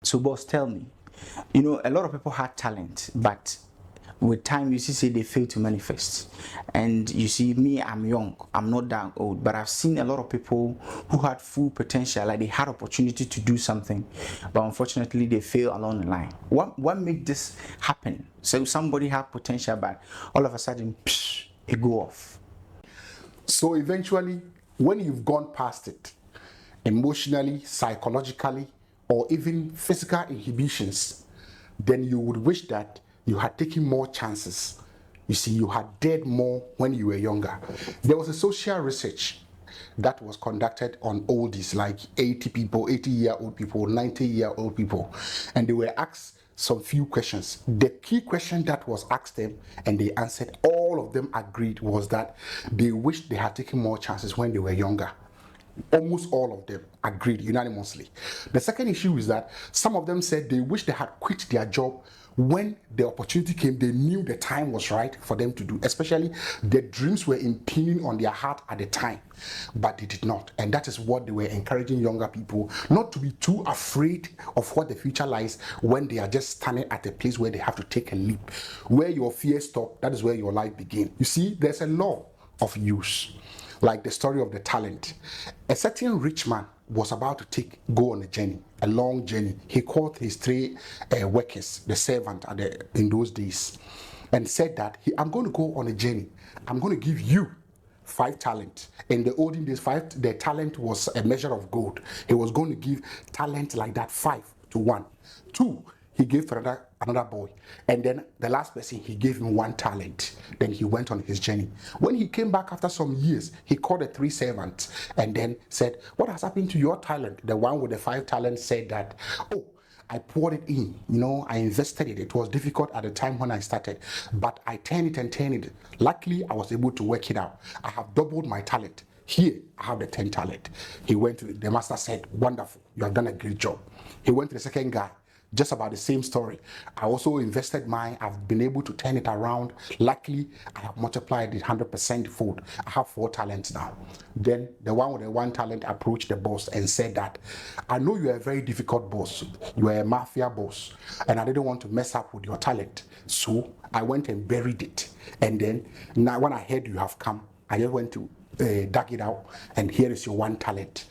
So boss, tell me, a lot of people had talent, but with time you see they fail to manifest. And you see me, I'm young, I'm not that old, but I've seen a lot of people who had full potential, like they had opportunity to do something, but unfortunately they fail along the line. What made this happen? So somebody had potential, but all of a sudden it go off. So eventually, when you've gone past it, emotionally, psychologically, or even physical inhibitions, then you would wish that you had taken more chances. You see, you had dared more when you were younger. There was a social research that was conducted on oldies, like 80 people, 80-year-old people, 90-year-old people, and they were asked some few questions. The key question that was asked them, and they answered, all of them agreed, was that they wished they had taken more chances when they were younger. Almost all of them agreed unanimously. The second issue is that some of them said they wish they had quit their job when the opportunity came. They knew the time was right for them to do, especially the dreams were impinging on their heart at the time, but they did not. And that is what they were encouraging younger people, not to be too afraid of what the future lies when they are just standing at a place where they have to take a leap. Where your fears stop, that is where your life begins. You see, there's a law of use. Like the story of the talent. A certain rich man was about to go on a journey, a long journey. He called his three workers, the servant in those days, and said that I'm going to go on a journey. I'm going to give you 5 talents. In the olden days, the talent was a measure of gold. He was going to give talent like that 5 to 1. 2, he gave to another boy, and then the last person, he gave him 1 talent. Then he went on his journey. When he came back after some years, he called the 3 servants and then said, what has happened to your talent? The one with the 5 talents said that, oh, I poured it in, I invested it. It was difficult at the time when I started, but I turned it. Luckily, I was able to work it out. I have doubled my talent. Here, I have the 10 talent. The master said, wonderful, you have done a great job. He went to the second guy. Just about the same story. I also invested mine. I've been able to turn it around. Luckily, I have multiplied it 100% fold. I have 4 talents now. Then the one with the 1 talent approached the boss and said that, I know you are a very difficult boss. You are a mafia boss, and I didn't want to mess up with your talent. So I went and buried it. And then now when I heard you have come, I just went to dug it out, and here is your 1 talent.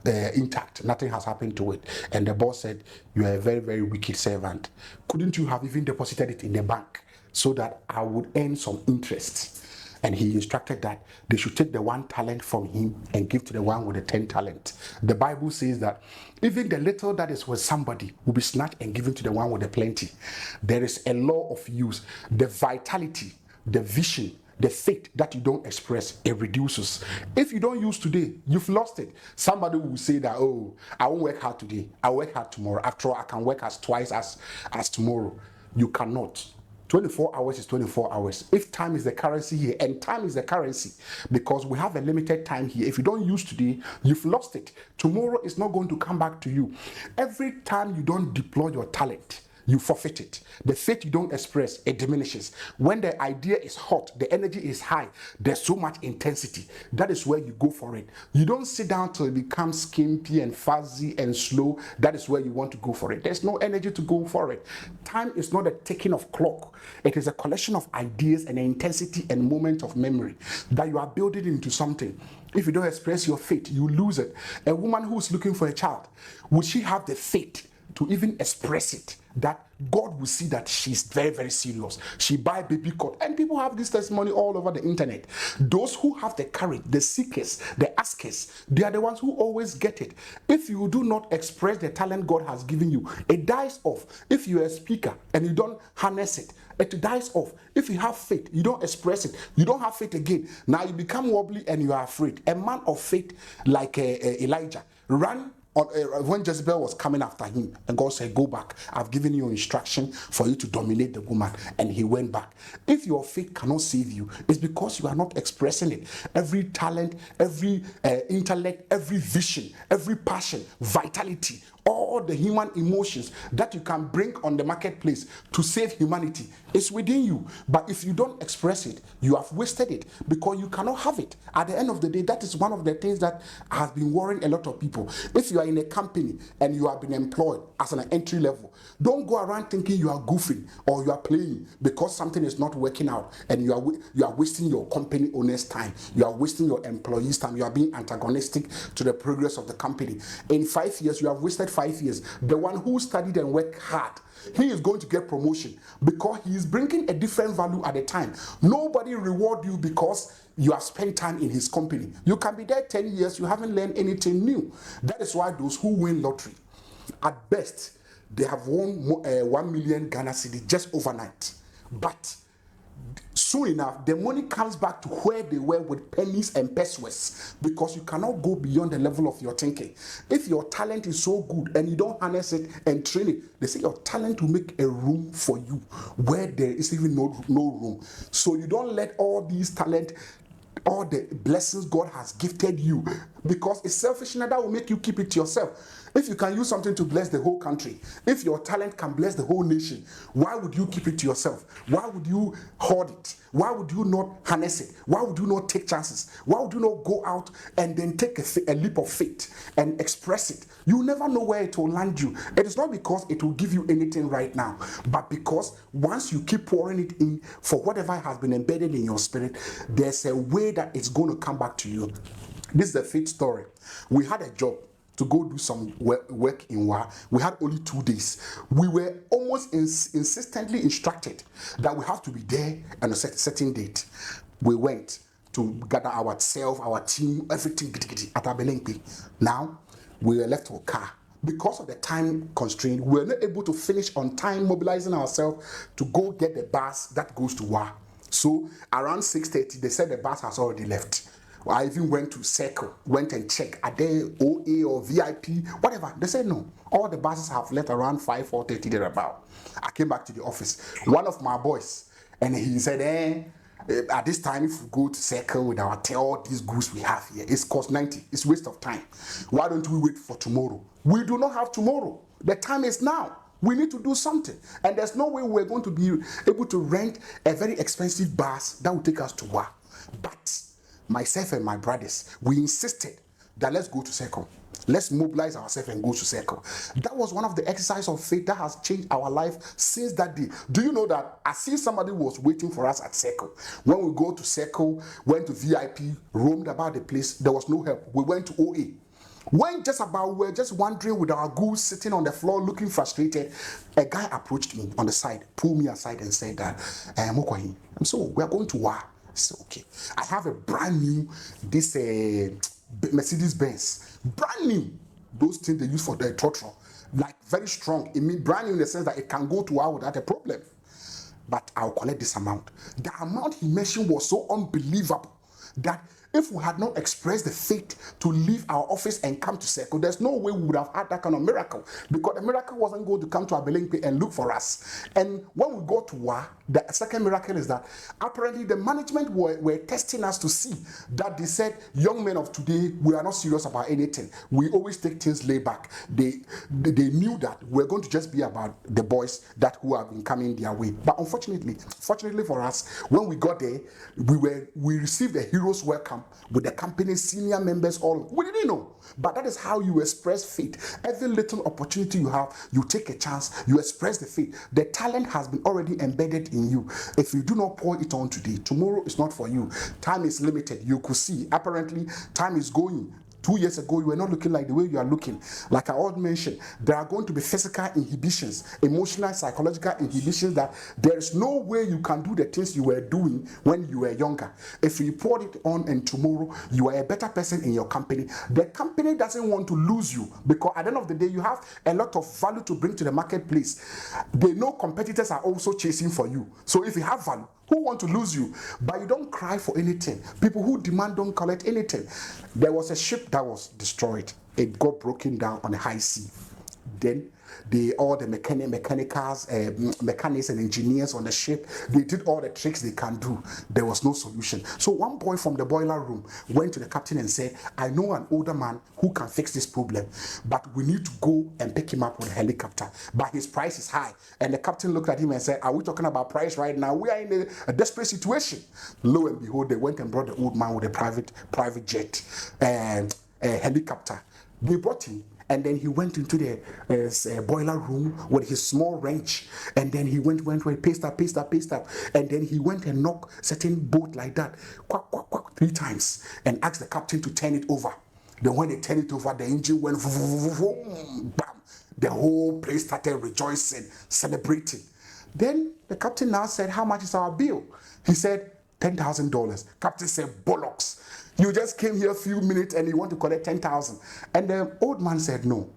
Intact, nothing has happened to it. And the boss said, you are a very, very wicked servant. Couldn't you have even deposited it in the bank so that I would earn some interest? And he instructed that they should take the 1 talent from him and give to the one with the 10 talent. The Bible says that even the little that is with somebody will be snatched and given to the one with the plenty. There is a law of use. The vitality, the vision, the faith that you don't express, it reduces. If you don't use today, you've lost it. Somebody will say that, oh, I won't work hard today, I'll work hard tomorrow. After all, I can work as twice as tomorrow. You cannot. 24 hours is 24 hours. If time is the currency here, and time is the currency, because we have a limited time here. If you don't use today, you've lost it. Tomorrow is not going to come back to you. Every time you don't deploy your talent, you forfeit it. The faith you don't express, it diminishes. When the idea is hot, the energy is high, there's so much intensity. That is where you go for it. You don't sit down till it becomes skimpy and fuzzy and slow. That is where you want to go for it. There's no energy to go for it. Time is not a ticking of clock. It is a collection of ideas and intensity and moment of memory that you are building into something. If you don't express your faith, you lose it. A woman who's looking for a child, would she have the faith to even express it, that God will see that she's very, very serious? She buy baby cord, and people have this testimony all over the internet. Those who have the courage, the seekers, the askers, they are the ones who always get it. If you do not express the talent God has given you, it dies off. If you're a speaker and you don't harness it, it dies off. If you have faith, you don't express it, you don't have faith again. Now you become wobbly and you are afraid. A man of faith like Elijah ran when Jezebel was coming after him, and God said, go back, I've given you instruction for you to dominate the woman. And he went back. If your faith cannot save you, it's because you are not expressing it. Every talent, every intellect, every vision, every passion, vitality, All the human emotions that you can bring on the marketplace to save humanity is within you. But if you don't express it, you have wasted it, because you cannot have it. At the end of the day, that is one of the things that has been worrying a lot of people. If you are in a company and you have been employed as an entry level, don't go around thinking you are goofing or you are playing because something is not working out, and you are wasting your company owner's time. You are wasting your employees' time. You are being antagonistic to the progress of the company. In 5 years, you have wasted 5 years. The one who studied and worked hard, he is going to get promotion because he is bringing a different value at the time. Nobody reward you because you have spent time in his company. You can be there 10 years, you haven't learned anything new. That is why those who win lottery, at best, they have won 1 million Ghana cedi just overnight. But soon enough, the money comes back to where they were with pennies and pesos, because you cannot go beyond the level of your thinking. If your talent is so good and you don't harness it and train it, they say your talent will make a room for you where there is even no room. So you don't let all these talent, all the blessings God has gifted you, because it's selfishness that will make you keep it to yourself. If you can use something to bless the whole country, if your talent can bless the whole nation, why would you keep it to yourself? Why would you hoard it? Why would you not harness it? Why would you not take chances? Why would you not go out and then take a leap of faith and express it? You never know where it will land you. It is not because it will give you anything right now, but because once you keep pouring it in for whatever has been embedded in your spirit, there's a way that it's going to come back to you. This is the faith story. We had a job to go do some work in WA. We had only 2 days. We were almost insistently instructed that we have to be there on a certain date. We went to gather ourselves, our team, everything at Abelenki. Now, we were left with a car. Because of the time constraint, we were not able to finish on time mobilizing ourselves to go get the bus that goes to WA. So around 6:30, they said the bus has already left. I even went to Circle, went and checked, are they OA or VIP, whatever. They said no. All the buses have left around 4:30 thereabout. I came back to the office. One of my boys, and he said, at this time, if we go to Circle with all these goods we have here, it's cost 90. It's waste of time. Why don't we wait for tomorrow? We do not have tomorrow. The time is now. We need to do something. And there's no way we're going to be able to rent a very expensive bus that will take us to WA. But myself and my brothers, we insisted that let's go to Circle. Let's mobilize ourselves and go to Circle. That was one of the exercises of faith that has changed our life since that day. Do you know that I see somebody was waiting for us at Circle? When we go to Circle, went to VIP, roamed about the place, there was no help. We went to OA. When we were just wandering with our goods, sitting on the floor, looking frustrated, a guy approached me on the side, pulled me aside and said that, Mokwahi, so we are going to WA. I said, okay. I have a brand new, this Mercedes Benz, brand new. Those things they use for the throttle, like very strong. It means brand new in the sense that it can go to WA without a problem. But I'll collect this amount. The amount he mentioned was so unbelievable that if we had not expressed the faith to leave our office and come to Circle, there's no way we would have had that kind of miracle, because the miracle wasn't going to come to Abelenki and look for us. And when we go to WA, the second miracle is that apparently the management were testing us to see that they said, young men of today, we are not serious about anything. We always take things laid back. They knew that we're going to just be about the boys that who have been coming their way. But fortunately for us, when we got there, we received a hero's welcome with the company's senior members all. We didn't know. But that is how you express faith. Every little opportunity you have, you take a chance, you express the faith. The talent has been already embedded in you. If you do not pour it on today, tomorrow is not for you. Time is limited. You could see, apparently, time is going. 2 years ago, you were not looking like the way you are looking. Like I already mentioned, there are going to be physical inhibitions, emotional, psychological inhibitions, that there is no way you can do the things you were doing when you were younger. If you poured it on and tomorrow you are a better person in your company, the company doesn't want to lose you, because at the end of the day, you have a lot of value to bring to the marketplace. They know competitors are also chasing for you. So if you have value, who want to lose you? But you don't cry for anything. People who demand don't collect anything. There was a ship that was destroyed. It got broken down on a high sea. Then all the mechanics and engineers on the ship, they did all the tricks they can do. There was no solution. So one boy from the boiler room went to the captain and said, I know an older man who can fix this problem, but we need to go and pick him up with a helicopter. But his price is high. And the captain looked at him and said, are we talking about price right now? We are in a desperate situation. Lo and behold, they went and brought the old man with a private jet and a helicopter. They brought him, and then he went into the boiler room with his small wrench, and then he went paste up, and then he went and knocked certain boat like that, quack, quack, quack, 3 times, and asked the captain to turn it over. Then when they turned it over, the engine went vroom, bam. The whole place started rejoicing, celebrating. Then the captain now said, how much is our bill? He said, $10,000. Captain said, bollocks. You just came here a few minutes and you want to collect 10,000. And the old man said, no.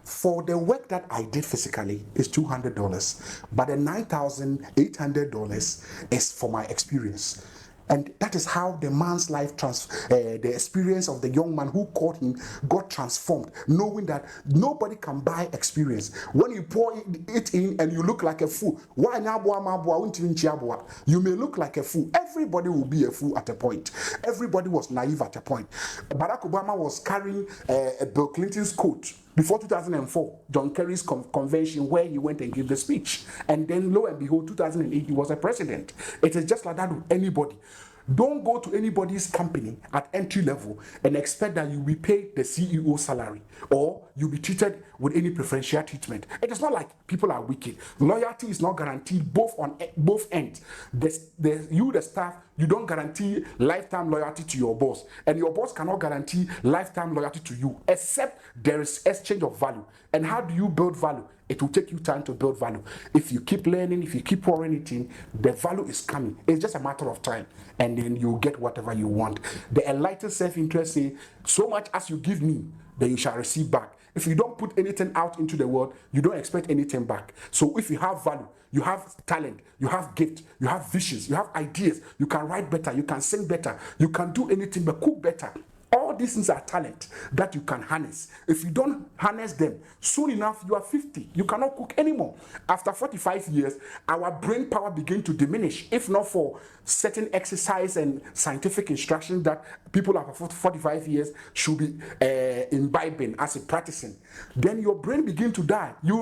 For the work that I did physically is $200, but the $9,800 is for my experience. And that is how the man's life, the experience of the young man who called him got transformed, knowing that nobody can buy experience. When you pour it in and you look like a fool, you may look like a fool. Everybody will be a fool at a point. Everybody was naive at a point. Barack Obama was carrying Bill Clinton's coat before 2004, John Kerry's convention, where he went and gave the speech. And then lo and behold, 2008, he was a president. It is just like that with anybody. Don't go to anybody's company at entry level and expect that you'll be paid the CEO salary or you'll be treated with any preferential treatment. It is not like people are wicked. Loyalty is not guaranteed both ends. The staff, you don't guarantee lifetime loyalty to your boss, and your boss cannot guarantee lifetime loyalty to you, except there is exchange of value. And how do you build value? It will take you time to build value. If you keep learning, if you keep pouring it in, the value is coming. It's just a matter of time, and then you'll get whatever you want. The enlightened self-interest say, so much as you give me, then you shall receive back. If you don't put anything out into the world, you don't expect anything back. So if you have value, you have talent, you have gift, you have visions, you have ideas, you can write better, you can sing better, you can do anything but cook better. All these things are talent that you can harness. If you don't harness them, soon enough you are 50. You cannot cook anymore. After 45 years, our brain power begins to diminish. If not for certain exercise and scientific instruction that people after 45 years should be imbibing as a practicing, then your brain begins to die. You